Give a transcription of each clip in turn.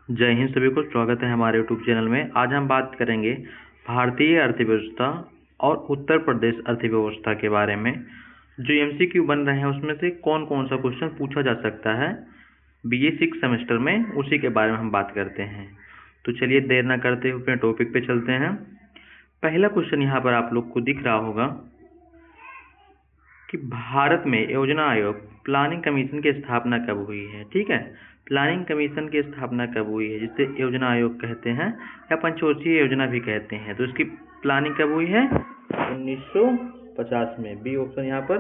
जय हिंद सभी को स्वागत है हमारे यूट्यूब चैनल में। आज हम बात करेंगे भारतीय अर्थव्यवस्था और उत्तर प्रदेश अर्थव्यवस्था के बारे में। जो एमसीक्यू बन रहे हैं उसमें से कौन कौन सा क्वेश्चन पूछा जा सकता है बीए 6 सेमेस्टर में, उसी के बारे में हम बात करते हैं। तो चलिए देर न करते हुए अपने टॉपिक पे चलते हैं। पहला क्वेश्चन यहाँ पर आप लोग को दिख रहा होगा कि भारत में योजना आयोग प्लानिंग कमीशन की स्थापना कब हुई है। ठीक है, प्लानिंग कमीशन की स्थापना कब हुई है, जिसे योजना आयोग कहते हैं या पंचवर्षीय योजना भी कहते हैं। तो इसकी प्लानिंग कब हुई है? 1950 में। बी ऑप्शन यहाँ पर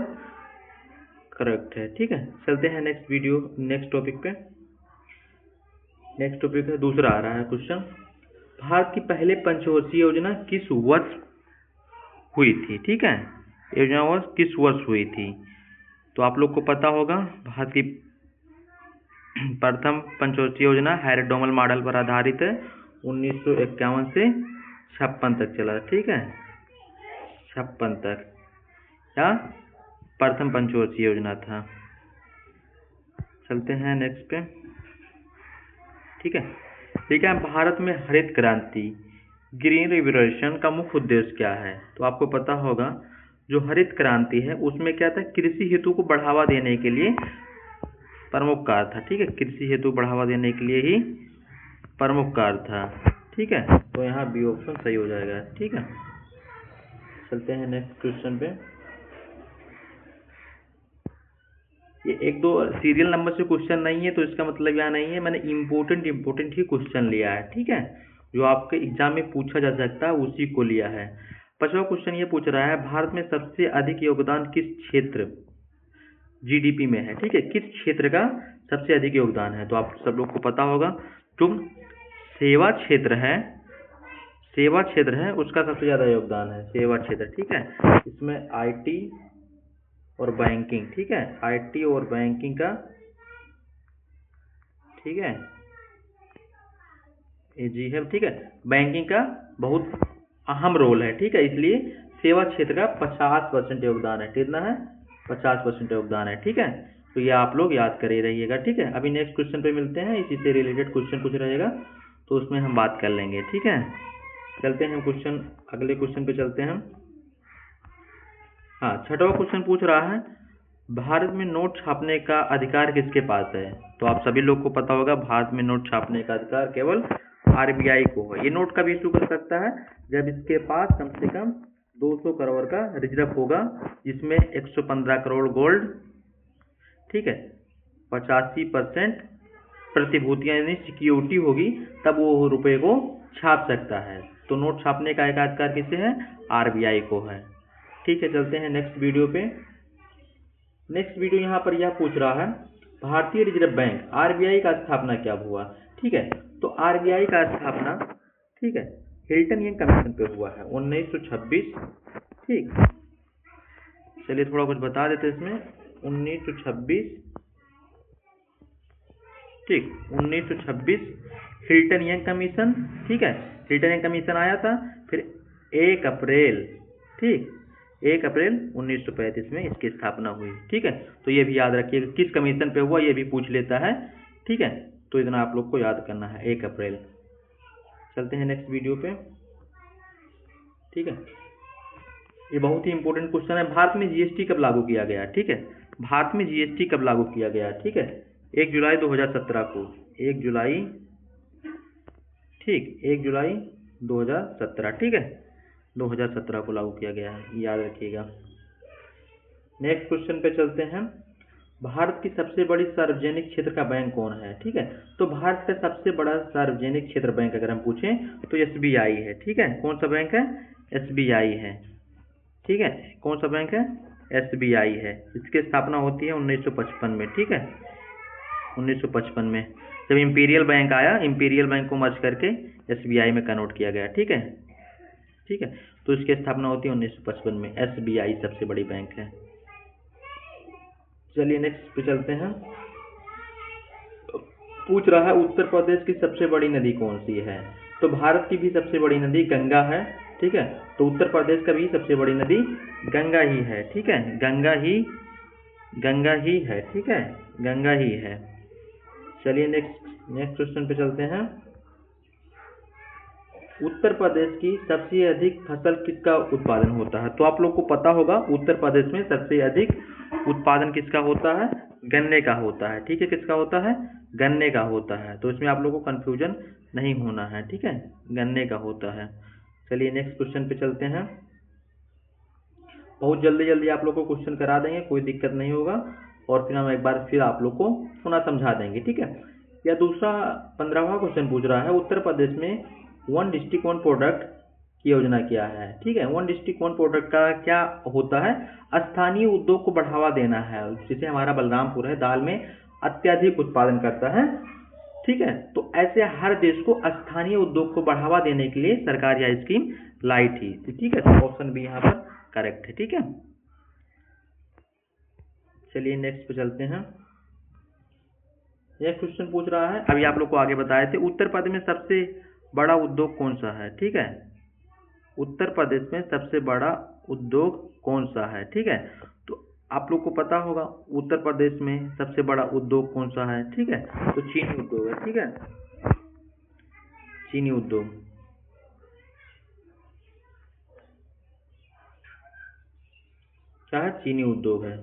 करेक्ट है। ठीक है, चलते हैं नेक्स्ट टॉपिक पे। नेक्स्ट टॉपिक है दूसरा आ रहा है क्वेश्चन, भारत की पहले पंचवर्षीय योजना किस वर्ष हुई थी। ठीक है, योजना वर्ष किस वर्ष हुई थी। तो आप लोग को पता होगा भारत की प्रथम पंचवर्षीय योजना हैरिसडोमल मॉडल पर आधारित है। 1951 से 56 तक चला। ठीक है, 56 तक या प्रथम पंचवर्षीय योजना था। चलते हैं नेक्स्ट पे। ठीक है, भारत में हरित क्रांति ग्रीन रिवोल्यूशन का मुख्य उद्देश्य क्या है। तो आपको पता होगा जो हरित क्रांति है उसमें क्या था, कृषि हेतु को बढ़ावा देने के लिए प्रमुख कार्य था। ठीक है, कृषि हेतु बढ़ावा देने के लिए ही प्रमुख कार्य था। ठीक है, तो यहाँ बी ऑप्शन सही हो जाएगा। ठीक है, चलते हैं नेक्स्ट क्वेश्चन पे। ये एक दो सीरियल नंबर से क्वेश्चन नहीं है, तो इसका मतलब यहाँ नहीं है, मैंने इम्पोर्टेंट ही क्वेश्चन लिया है। ठीक है, जो आपके एग्जाम में पूछा जा सकता है उसी को लिया है। 5वां क्वेश्चन ये पूछ रहा है, भारत में सबसे अधिक योगदान किस क्षेत्र जीडीपी में है। ठीक है, किस क्षेत्र का सबसे अधिक योगदान है। तो आप सब लोग को पता होगा जो सेवा क्षेत्र है उसका सबसे ज्यादा योगदान है, सेवा क्षेत्र। ठीक है, इसमें आईटी और बैंकिंग। ठीक है, आईटी और बैंकिंग का, ठीक है, जी है। ठीक है, बैंकिंग का बहुत अहम रोल है। ठीक है, इसलिए सेवा क्षेत्र का 50% योगदान है। कितना है? 50% योगदान है। ठीक है, तो ये आप लोग याद कर ही रहिएगा। ठीक है, अभी नेक्स्ट क्वेश्चन पे मिलते हैं, इसी से रिलेटेड क्वेश्चन कुछ रहेगा तो उसमें हम बात कर लेंगे। ठीक है, चलते हैं अगले क्वेश्चन पे चलते हैं। हाँ, 6वां क्वेश्चन पूछ रहा है, भारत में नोट छापने का अधिकार किसके पास है। तो आप सभी लोग को पता होगा भारत में नोट छापने का अधिकार केवल आरबीआई को है। ये नोट कब इशू कर सकता है? जब इसके पास कम से कम 200 करोड़ का रिजर्व होगा, जिसमें 115 करोड़ गोल्ड, ठीक है, 85% प्रतिभूतियां यानी सिक्योरिटी होगी, तब वो रुपए को छाप सकता है। तो नोट छापने का अधिकार किसे है? आरबीआई को है। ठीक है, चलते हैं नेक्स्ट वीडियो पे। नेक्स्ट वीडियो यहाँ पर यह पूछ रहा है, भारतीय रिजर्व बैंक आरबीआई का स्थापना क्या हुआ। ठीक है, तो आरबीआई का स्थापना, ठीक है, हिल्टन यंग कमीशन पे हुआ है 1926। ठीक, चलिए थोड़ा कुछ बता देते इसमें। 1926, ठीक, 1926 हिल्टन यंग कमीशन। ठीक है, हिल्टन यंग कमीशन आया था, फिर 1 अप्रैल, ठीक, 1 अप्रैल 1935 में इसकी स्थापना हुई। ठीक है, तो ये भी याद रखिएगा किस कमीशन पे हुआ, ये भी पूछ लेता है। ठीक है, तो इतना आप लोग को याद करना है, 1 अप्रैल। चलते हैं नेक्स्ट वीडियो पे। ठीक है, ये बहुत ही इंपॉर्टेंट क्वेश्चन है, भारत में जीएसटी कब लागू किया गया। ठीक है, भारत में जीएसटी कब लागू किया गया। ठीक है, 1 जुलाई 2017 को, 1 जुलाई, ठीक, 1 जुलाई 2017, ठीक है, 2017 को लागू किया गया है, याद रखिएगा। नेक्स्ट क्वेश्चन पे चलते हैं, भारत की सबसे बड़ी सार्वजनिक क्षेत्र का बैंक कौन है। ठीक है, तो भारत का सबसे बड़ा सार्वजनिक क्षेत्र बैंक अगर हम पूछें तो एसबीआई है। ठीक है, कौन सा बैंक है? एसबीआई है। ठीक है, कौन सा बैंक है? एसबीआई है। इसकी स्थापना होती है 1955 में। ठीक है, 1955 में जब इंपीरियल बैंक आया, इंपीरियल बैंक को मर्ज करके एसबीआई में कन्वर्ट किया गया। ठीक है, ठीक है, तो इसकी स्थापना होती है 1955 में। एसबीआई सबसे बड़ी बैंक है। चलिए नेक्स्ट पे चलते हैं। पूछ रहा है उत्तर प्रदेश की सबसे बड़ी नदी कौन सी है। तो भारत की भी सबसे बड़ी नदी गंगा है। ठीक है, तो उत्तर प्रदेश का भी सबसे बड़ी नदी गंगा ही है। ठीक है, गंगा ही है। ठीक है, गंगा ही है। चलिए नेक्स्ट क्वेश्चन पे चलते हैं। उत्तर प्रदेश की सबसे अधिक फसल किसका उत्पादन होता है? तो आप लोग को पता होगा उत्तर प्रदेश में सबसे अधिक उत्पादन किसका होता है? गन्ने का होता है। ठीक है, किसका होता है? गन्ने का होता है। तो इसमें आप लोग को कंफ्यूजन नहीं होना है। ठीक है, गन्ने का होता है। चलिए नेक्स्ट क्वेश्चन पे चलते हैं। बहुत जल्दी जल्दी आप लोग को क्वेश्चन करा देंगे, कोई दिक्कत नहीं होगा, और फिर हम एक बार फिर आप लोग को पुनः समझा देंगे। ठीक है, या दूसरा 15वां क्वेश्चन पूछ रहा है, उत्तर प्रदेश में वन डिस्ट्रिक्ट वन प्रोडक्ट की योजना क्या है? ठीक है, वन डिस्ट्रिक्ट वन प्रोडक्ट का क्या होता है? स्थानीय उद्योग को बढ़ावा देना है। जैसे हमारा बलरामपुर है, दाल में अत्यधिक उत्पादन करता है। ठीक है, तो ऐसे हर देश को स्थानीय उद्योग को बढ़ावा देने के लिए सरकार यह स्कीम लाई थी। ठीक है, तो ऑप्शन बी यहाँ पर करेक्ट है। ठीक है, चलिए नेक्स्ट पे चलते हैं। यह क्वेश्चन पूछ रहा है, अभी आप लोग को आगे बताए थे, उत्तर प्रदेश में सबसे बड़ा उद्योग कौन सा है? ठीक है, उत्तर प्रदेश में सबसे बड़ा उद्योग कौन सा है? ठीक है, तो आप लोग को पता होगा उत्तर प्रदेश में सबसे बड़ा उद्योग कौन सा है? ठीक है, तो चीनी उद्योग है। ठीक है, चीनी उद्योग। क्या है? चीनी उद्योग है।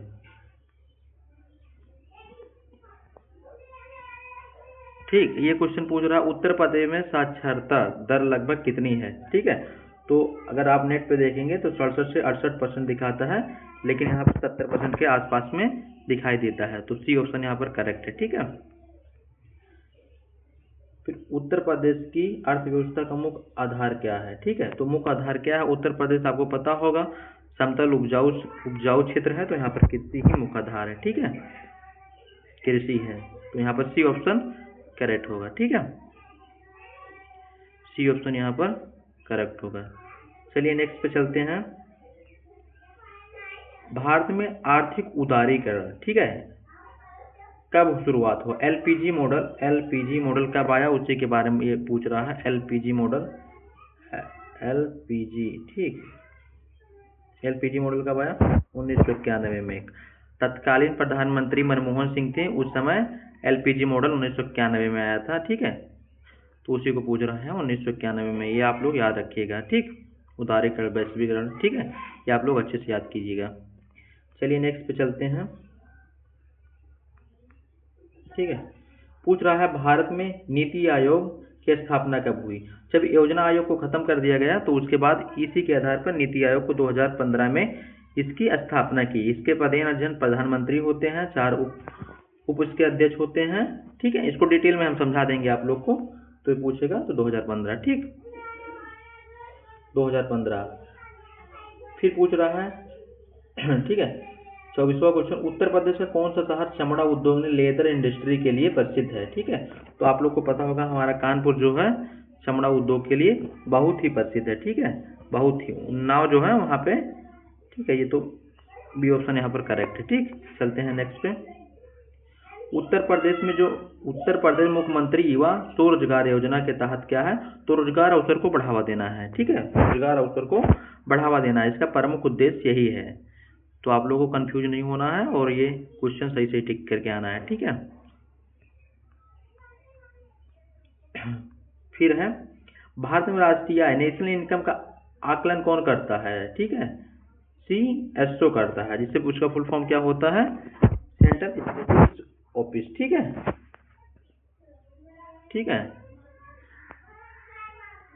ठीक, ये क्वेश्चन पूछ रहा है उत्तर प्रदेश में साक्षरता दर लगभग कितनी है? ठीक है, तो अगर आप नेट पे देखेंगे तो 67 से 68% दिखाता है, लेकिन यहाँ पर 70% के आसपास में दिखाई देता है। तो सी ऑप्शन यहाँ पर करेक्ट है। ठीक है, फिर उत्तर प्रदेश की अर्थव्यवस्था का मुख्य आधार क्या है? ठीक है, तो मुख्य आधार क्या है? उत्तर प्रदेश आपको पता होगा समतल उपजाऊ क्षेत्र है, तो यहाँ पर कृषि ही मुख्य आधार है। ठीक है, कृषि है, तो यहाँ पर सी ऑप्शन करेक्ट होगा। ठीक है, सी ऑप्शन यहाँ पर करेक्ट होगा। चलिए नेक्स्ट पे चलते हैं। भारत में आर्थिक उदारीकरण, ठीक है, कब शुरुआत हो? एलपीजी मॉडल कब आया, उसी के बारे में ये पूछ रहा है। एलपीजी मॉडल, ठीक, एलपीजी मॉडल कब आया? 1991 में। तत्कालीन प्रधानमंत्री मनमोहन सिंह थे, उस समय एलपीजी मॉडल 1991 में आया था। ठीक है, तो उसी को पूछ रहे हैं 1991 में, ये आप लोग याद रखिएगा। ठीक, उदारीकरण, वैश्वीकरण। ठीक है, ये आप लोग अच्छे से याद कीजिएगा। चलिए नेक्स्ट पे चलते हैं। ठीक है, पूछ रहा है भारत में नीति आयोग की स्थापना कब हुई? जब योजना आयोग को खत्म कर दिया गया तो उसके बाद इसी के आधार पर नीति आयोग को 2015 में इसकी स्थापना की। इसके अध्यक्ष प्रधानमंत्री होते हैं, 4 उप इसके अध्यक्ष होते हैं। ठीक है, इसको डिटेल में हम समझा देंगे आप लोग को, तो ये पूछेगा तो 2015। ठीक, 2015। फिर पूछ रहा है, ठीक है, 24वां क्वेश्चन, उत्तर प्रदेश का कौन सा शहर चमड़ा उद्योग में लेदर इंडस्ट्री के लिए प्रसिद्ध है? ठीक है, तो आप लोग को पता होगा हमारा कानपुर जो है चमड़ा उद्योग के लिए बहुत ही प्रसिद्ध है। ठीक है, बहुत ही, उन्नाव जो है वहाँ पे। ठीक है, ये तो बी ऑप्शन यहाँ पर करेक्ट है। ठीक, चलते हैं नेक्स्ट पे। उत्तर प्रदेश मुख्यमंत्री युवा स्वरोजगार योजना के तहत क्या है? तो रोजगार अवसर को बढ़ावा देना है। ठीक है, रोजगार अवसर को बढ़ावा देना है, इसका प्रमुख उद्देश्य यही है। तो आप लोगों को कंफ्यूज नहीं होना है और ये क्वेश्चन सही से टिक करके आना है। ठीक है, फिर है, भारत में राष्ट्रीय आय नेशनल इनकम का आकलन कौन करता है? ठीक है, CSO करता है, जिससे उसका फुल फॉर्म क्या होता है? Central statistics office. ठीक है, ठीक है,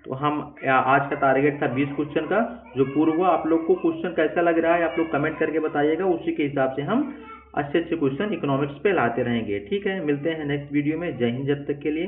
तो हम आज का टारगेट था 20 क्वेश्चन का। जो पूर्व हुआ, आप लोग को क्वेश्चन कैसा लग रहा है आप लोग कमेंट करके बताइएगा, उसी के हिसाब से हम अच्छे अच्छे क्वेश्चन इकोनॉमिक्स पे लाते रहेंगे। ठीक है, मिलते हैं नेक्स्ट वीडियो में। जय हिंद जब तक के लिए।